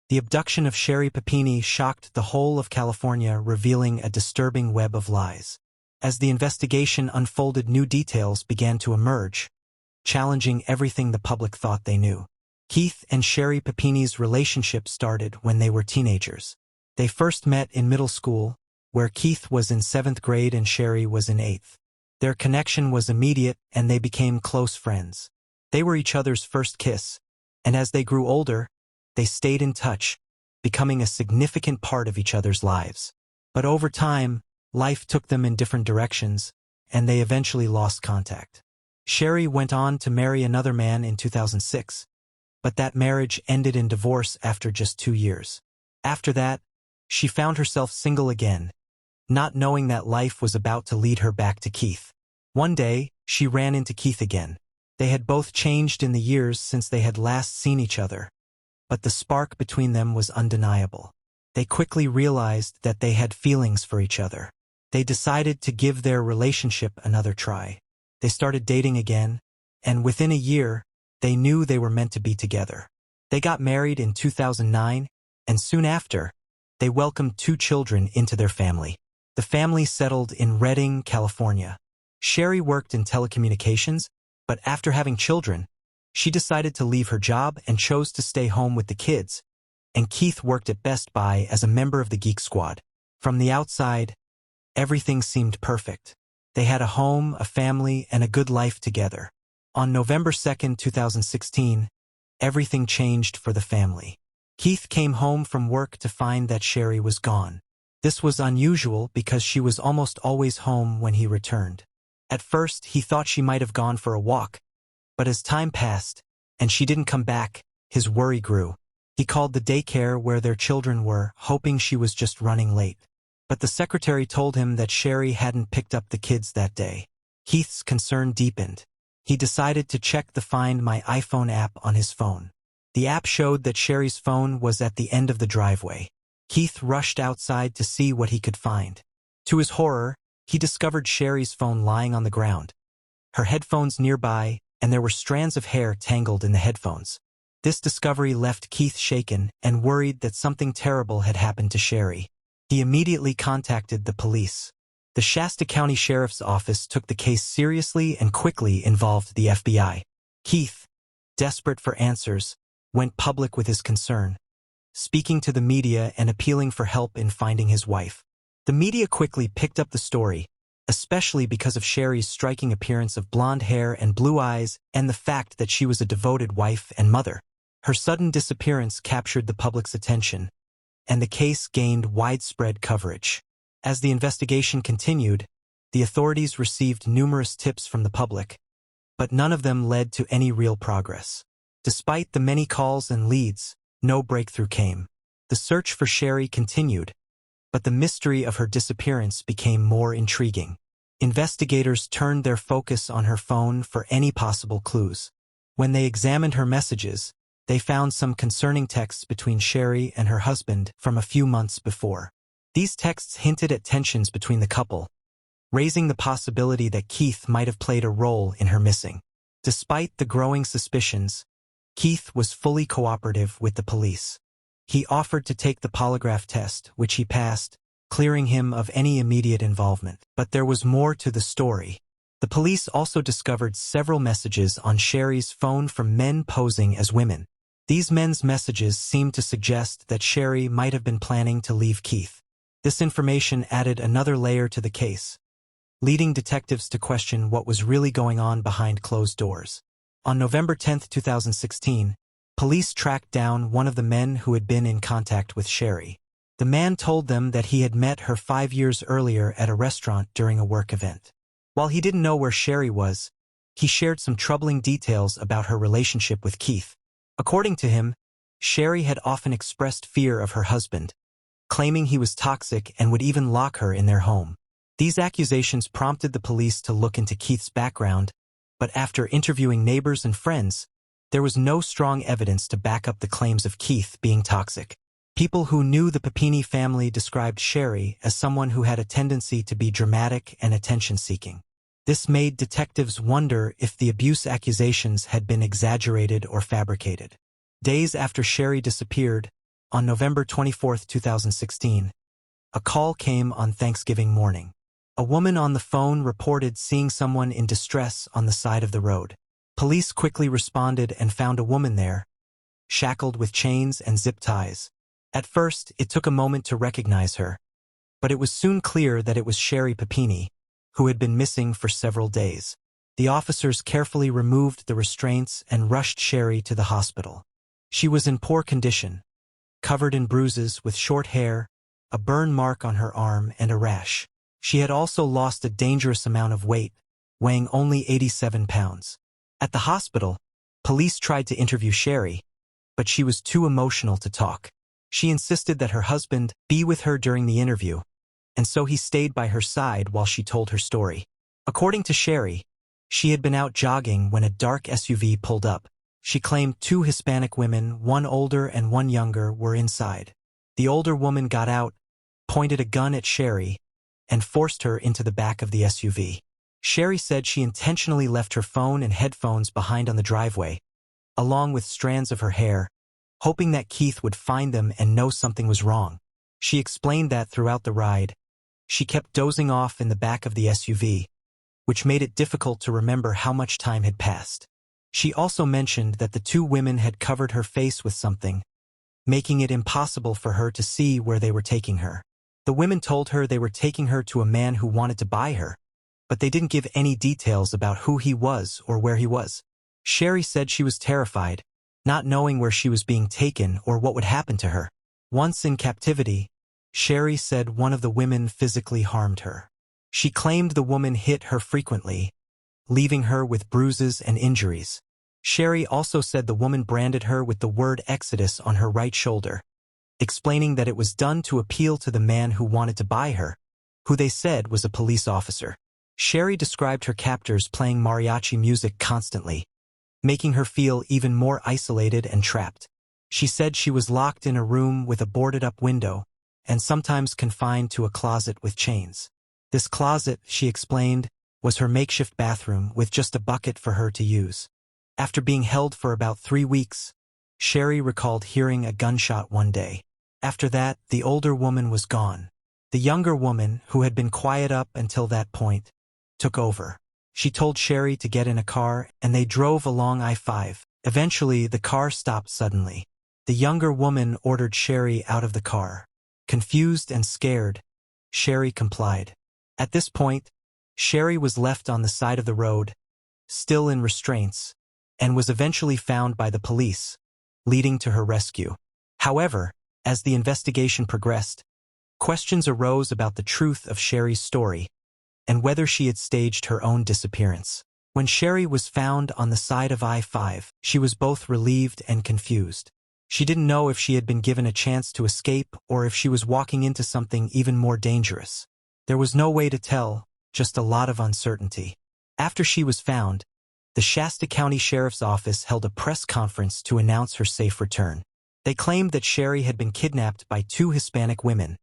The abduction of Sherri Papini shocked the whole of California, revealing a disturbing web of lies. As the investigation unfolded, new details began to emerge, challenging everything the public thought they knew. Keith and Sherri Papini's relationship started when they were teenagers. They first met in middle school, where Keith was in 7th grade and Sherri was in 8th. Their connection was immediate and they became close friends. They were each other's first kiss, and as they grew older, they stayed in touch, becoming a significant part of each other's lives. But over time, life took them in different directions, and they eventually lost contact. Sherri went on to marry another man in 2006, but that marriage ended in divorce after just 2 years. After that, she found herself single again, not knowing that life was about to lead her back to Keith. One day, she ran into Keith again. They had both changed in the years since they had last seen each other, but the spark between them was undeniable. They quickly realized that they had feelings for each other. They decided to give their relationship another try. They started dating again, and within a year, they knew they were meant to be together. They got married in 2009, and soon after, they welcomed 2 children into their family. The family settled in Redding, California. Sherri worked in telecommunications, but after having children, she decided to leave her job and chose to stay home with the kids, and Keith worked at Best Buy as a member of the Geek Squad. From the outside, everything seemed perfect. They had a home, a family, and a good life together. On November 2, 2016, everything changed for the family. Keith came home from work to find that Sherri was gone. This was unusual because she was almost always home when he returned. At first, he thought she might have gone for a walk, but as time passed, and she didn't come back, his worry grew. He called the daycare where their children were, hoping she was just running late. But the secretary told him that Sherri hadn't picked up the kids that day. Keith's concern deepened. He decided to check the Find My iPhone app on his phone. The app showed that Sherri's phone was at the end of the driveway. Keith rushed outside to see what he could find. To his horror, he discovered Sherri's phone lying on the ground, her headphones nearby, and there were strands of hair tangled in the headphones. This discovery left Keith shaken and worried that something terrible had happened to Sherri. He immediately contacted the police. The Shasta County Sheriff's Office took the case seriously and quickly involved the FBI. Keith, desperate for answers, went public with his concern, speaking to the media and appealing for help in finding his wife. The media quickly picked up the story, especially because of Sherri's striking appearance of blonde hair and blue eyes and the fact that she was a devoted wife and mother. Her sudden disappearance captured the public's attention, and the case gained widespread coverage. As the investigation continued, the authorities received numerous tips from the public, but none of them led to any real progress. Despite the many calls and leads, no breakthrough came. The search for Sherri continued, but the mystery of her disappearance became more intriguing. Investigators turned their focus on her phone for any possible clues. When they examined her messages, they found some concerning texts between Sherri and her husband from a few months before. These texts hinted at tensions between the couple, raising the possibility that Keith might have played a role in her missing. Despite the growing suspicions, Keith was fully cooperative with the police. He offered to take the polygraph test, which he passed, clearing him of any immediate involvement. But there was more to the story. The police also discovered several messages on Sherri's phone from men posing as women. These men's messages seemed to suggest that Sherri might have been planning to leave Keith. This information added another layer to the case, leading detectives to question what was really going on behind closed doors. On November 10, 2016, police tracked down one of the men who had been in contact with Sherri. The man told them that he had met her 5 years earlier at a restaurant during a work event. While he didn't know where Sherri was, he shared some troubling details about her relationship with Keith. According to him, Sherri had often expressed fear of her husband, claiming he was toxic and would even lock her in their home. These accusations prompted the police to look into Keith's background, but after interviewing neighbors and friends, there was no strong evidence to back up the claims of Keith being toxic. People who knew the Papini family described Sherri as someone who had a tendency to be dramatic and attention-seeking. This made detectives wonder if the abuse accusations had been exaggerated or fabricated. Days after Sherri disappeared, On November 24, 2016, a call came on Thanksgiving morning. A woman on the phone reported seeing someone in distress on the side of the road. Police quickly responded and found a woman there, shackled with chains and zip ties. At first, it took a moment to recognize her, but it was soon clear that it was Sherri Papini, who had been missing for several days. The officers carefully removed the restraints and rushed Sherri to the hospital. She was in poor condition, covered in bruises with short hair, a burn mark on her arm, and a rash. She had also lost a dangerous amount of weight, weighing only 87 pounds. At the hospital, police tried to interview Sherri, but she was too emotional to talk. She insisted that her husband be with her during the interview, and so he stayed by her side while she told her story. According to Sherri, she had been out jogging when a dark SUV pulled up. She claimed 2 Hispanic women, one older and one younger, were inside. The older woman got out, pointed a gun at Sherri, and forced her into the back of the SUV. Sherri said she intentionally left her phone and headphones behind on the driveway, along with strands of her hair, hoping that Keith would find them and know something was wrong. She explained that throughout the ride, she kept dozing off in the back of the SUV, which made it difficult to remember how much time had passed. She also mentioned that the 2 women had covered her face with something, making it impossible for her to see where they were taking her. The women told her they were taking her to a man who wanted to buy her, but they didn't give any details about who he was or where he was. Sherri said she was terrified, not knowing where she was being taken or what would happen to her. Once in captivity, Sherri said one of the women physically harmed her. She claimed the woman hit her frequently, leaving her with bruises and injuries. Sherri also said the woman branded her with the word Exodus on her right shoulder, explaining that it was done to appeal to the man who wanted to buy her, who they said was a police officer. Sherri described her captors playing mariachi music constantly, making her feel even more isolated and trapped. She said she was locked in a room with a boarded-up window and sometimes confined to a closet with chains. This closet, she explained, was her makeshift bathroom with just a bucket for her to use. After being held for about 3 weeks, Sherri recalled hearing a gunshot one day. After that, the older woman was gone. The younger woman, who had been quiet up until that point, took over. She told Sherri to get in a car, and they drove along I-5. Eventually, the car stopped suddenly. The younger woman ordered Sherri out of the car. Confused and scared, Sherri complied. At this point, Sherri was left on the side of the road, still in restraints, and was eventually found by the police, leading to her rescue. However, as the investigation progressed, questions arose about the truth of Sherri's story and whether she had staged her own disappearance. When Sherri was found on the side of I-5, she was both relieved and confused. She didn't know if she had been given a chance to escape or if she was walking into something even more dangerous. There was no way to tell, just a lot of uncertainty. After she was found, the Shasta County Sheriff's Office held a press conference to announce her safe return. They claimed that Sherri had been kidnapped by 2 Hispanic women,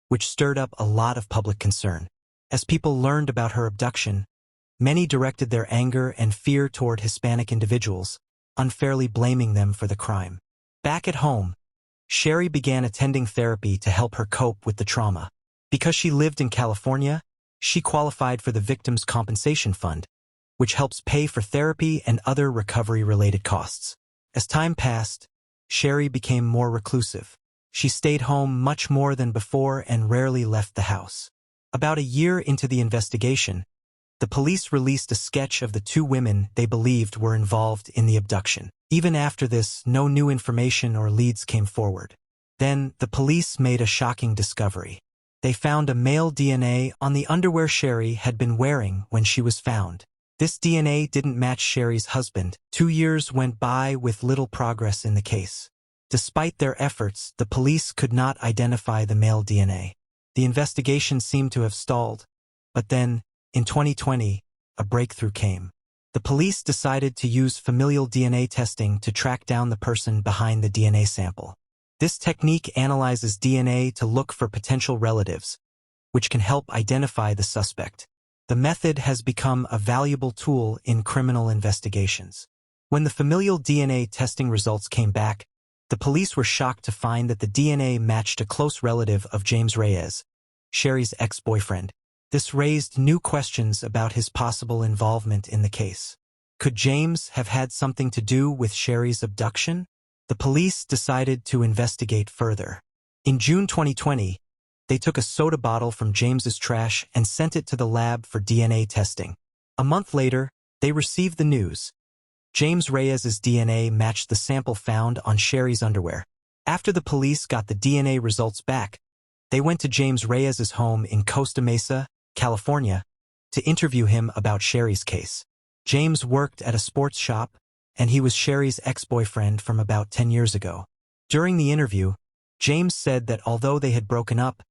which stirred up a lot of public concern. As people learned about her abduction, many directed their anger and fear toward Hispanic individuals, unfairly blaming them for the crime. Back at home, Sherri began attending therapy to help her cope with the trauma. Because she lived in California, she qualified for the Victims' Compensation Fund, which helps pay for therapy and other recovery-related costs. As time passed, Sherri became more reclusive. She stayed home much more than before and rarely left the house. About a year into the investigation, the police released a sketch of the 2 women they believed were involved in the abduction. Even after this, no new information or leads came forward. Then, the police made a shocking discovery. They found a male DNA on the underwear Sherri had been wearing when she was found. This DNA didn't match Sherri's husband. 2 years went by with little progress in the case. Despite their efforts, the police could not identify the male DNA. The investigation seemed to have stalled, but then, in 2020, a breakthrough came. The police decided to use familial DNA testing to track down the person behind the DNA sample. This technique analyzes DNA to look for potential relatives, which can help identify the suspect. The method has become a valuable tool in criminal investigations. When the familial DNA testing results came back, The police were shocked to find that the DNA matched a close relative of James Reyes, Sherri's ex-boyfriend. This raised new questions about his possible involvement in the case. Could James have had something to do with Sherri's abduction? The police decided to investigate further. In June 2020, they took a soda bottle from James's trash and sent it to the lab for DNA testing. A month later, they received the news. James Reyes's DNA matched the sample found on Sherri's underwear. After the police got the DNA results back, they went to James Reyes's home in Costa Mesa, California, to interview him about Sherri's case. James worked at a sports shop, and he was Sherri's ex-boyfriend from about 10 years ago. During the interview, James said that although they had broken up,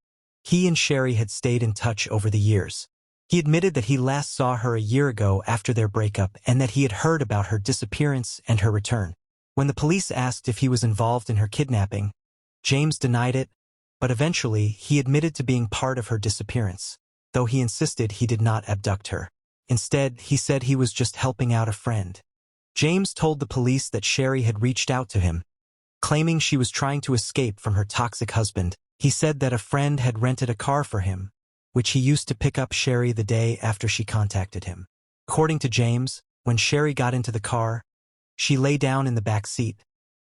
he and Sherri had stayed in touch over the years. He admitted that he last saw her a year ago after their breakup and that he had heard about her disappearance and her return. When the police asked if he was involved in her kidnapping, James denied it, but eventually he admitted to being part of her disappearance, though he insisted he did not abduct her. Instead, he said he was just helping out a friend. James told the police that Sherri had reached out to him, claiming she was trying to escape from her toxic husband. He said that a friend had rented a car for him, which he used to pick up Sherri the day after she contacted him. According to James, when Sherri got into the car, she lay down in the back seat,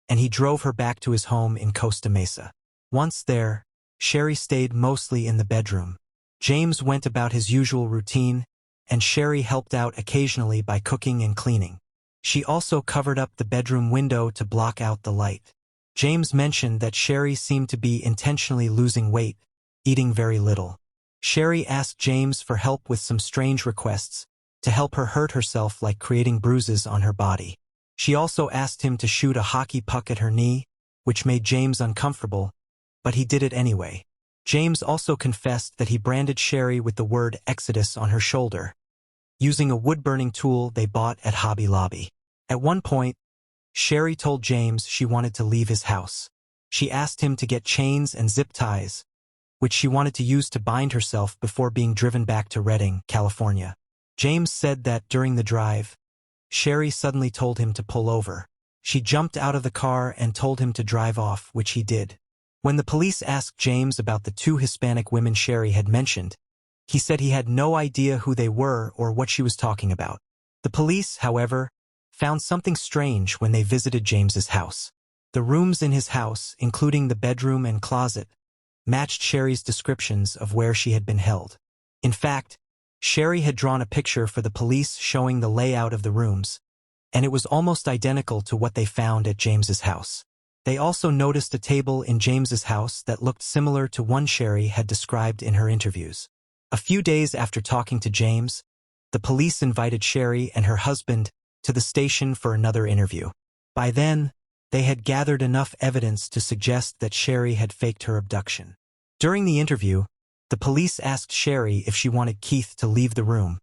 and he drove her back to his home in Costa Mesa. Once there, Sherri stayed mostly in the bedroom. James went about his usual routine, and Sherri helped out occasionally by cooking and cleaning. She also covered up the bedroom window to block out the light. James mentioned that Sherri seemed to be intentionally losing weight, eating very little. Sherri asked James for help with some strange requests, to help her hurt herself like creating bruises on her body. She also asked him to shoot a hockey puck at her knee, which made James uncomfortable, but he did it anyway. James also confessed that he branded Sherri with the word Exodus on her shoulder, using a wood-burning tool they bought at Hobby Lobby. At one point, Sherri told James she wanted to leave his house. She asked him to get chains and zip ties, which she wanted to use to bind herself before being driven back to Redding, California. James said that during the drive, Sherri suddenly told him to pull over. She jumped out of the car and told him to drive off, which he did. When the police asked James about the two Hispanic women Sherri had mentioned, he said he had no idea who they were or what she was talking about. The police, however, found something strange when they visited James's house. The rooms in his house, including the bedroom and closet, matched Sherri's descriptions of where she had been held. In fact, Sherri had drawn a picture for the police showing the layout of the rooms, and it was almost identical to what they found at James's house. They also noticed a table in James's house that looked similar to one Sherri had described in her interviews. A few days after talking to James, the police invited Sherri and her husband to the station for another interview. By then, they had gathered enough evidence to suggest that Sherri had faked her abduction. During the interview, the police asked Sherri if she wanted Keith to leave the room,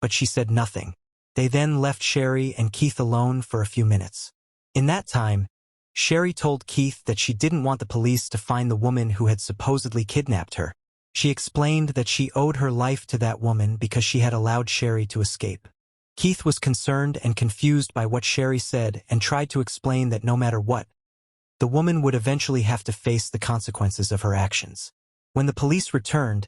but she said nothing. They then left Sherri and Keith alone for a few minutes. In that time, Sherri told Keith that she didn't want the police to find the woman who had supposedly kidnapped her. She explained that she owed her life to that woman because she had allowed Sherri to escape. Keith was concerned and confused by what Sherri said and tried to explain that no matter what, the woman would eventually have to face the consequences of her actions. When the police returned,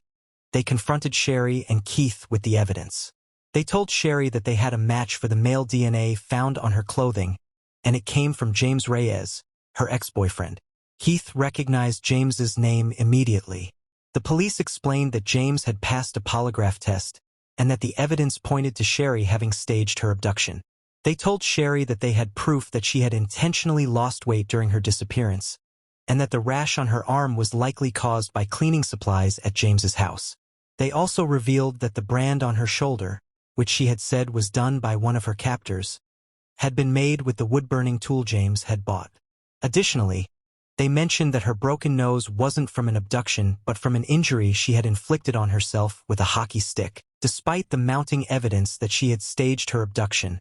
they confronted Sherri and Keith with the evidence. They told Sherri that they had a match for the male DNA found on her clothing, and it came from James Reyes, her ex-boyfriend. Keith recognized James's name immediately. The police explained that James had passed a polygraph test, and that the evidence pointed to Sherri having staged her abduction. They told Sherri that they had proof that she had intentionally lost weight during her disappearance, and that the rash on her arm was likely caused by cleaning supplies at James's house. They also revealed that the brand on her shoulder, which she had said was done by one of her captors, had been made with the wood-burning tool James had bought. Additionally, they mentioned that her broken nose wasn't from an abduction but from an injury she had inflicted on herself with a hockey stick. Despite the mounting evidence that she had staged her abduction,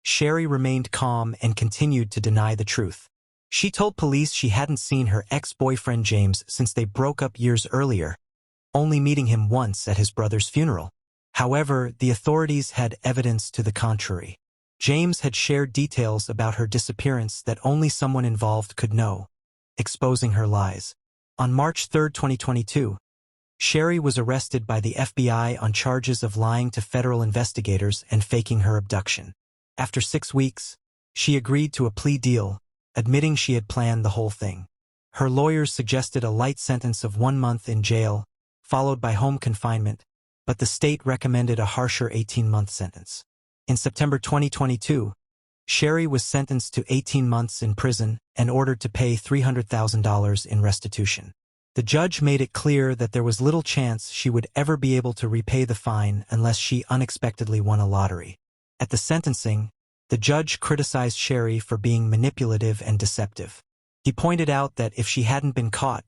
Sherri remained calm and continued to deny the truth. She told police she hadn't seen her ex-boyfriend James since they broke up years earlier, only meeting him once at his brother's funeral. However, the authorities had evidence to the contrary. James had shared details about her disappearance that only someone involved could know, exposing her lies. On March 3, 2022, Sherri was arrested by the FBI on charges of lying to federal investigators and faking her abduction. After 6 weeks, she agreed to a plea deal, admitting she had planned the whole thing. Her lawyers suggested a light sentence of 1 month in jail, followed by home confinement, but the state recommended a harsher 18-month sentence. In September 2022, Sherri was sentenced to 18 months in prison and ordered to pay $300,000 in restitution. The judge made it clear that there was little chance she would ever be able to repay the fine unless she unexpectedly won a lottery. At the sentencing, the judge criticized Sherri for being manipulative and deceptive. He pointed out that if she hadn't been caught,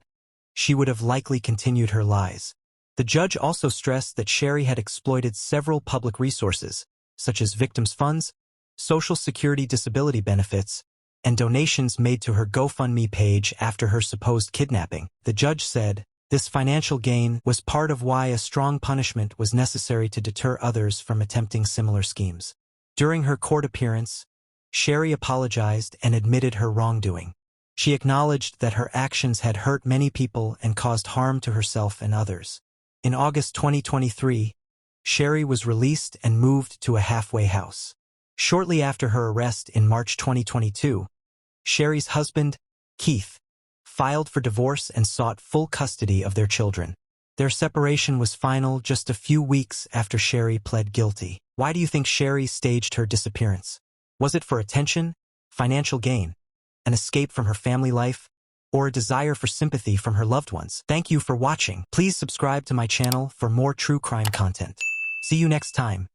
she would have likely continued her lies. The judge also stressed that Sherri had exploited several public resources, such as victims' funds, Social Security disability benefits, and donations made to her GoFundMe page after her supposed kidnapping. The judge said, this financial gain was part of why a strong punishment was necessary to deter others from attempting similar schemes. During her court appearance, Sherri apologized and admitted her wrongdoing. She acknowledged that her actions had hurt many people and caused harm to herself and others. In August 2023, Sherri was released and moved to a halfway house. Shortly after her arrest in March 2022, Sherri's husband, Keith, filed for divorce and sought full custody of their children. Their separation was final just a few weeks after Sherri pled guilty. Why do you think Sherri staged her disappearance? Was it for attention, financial gain, an escape from her family life, or a desire for sympathy from her loved ones? Thank you for watching. Please subscribe to my channel for more true crime content. See you next time.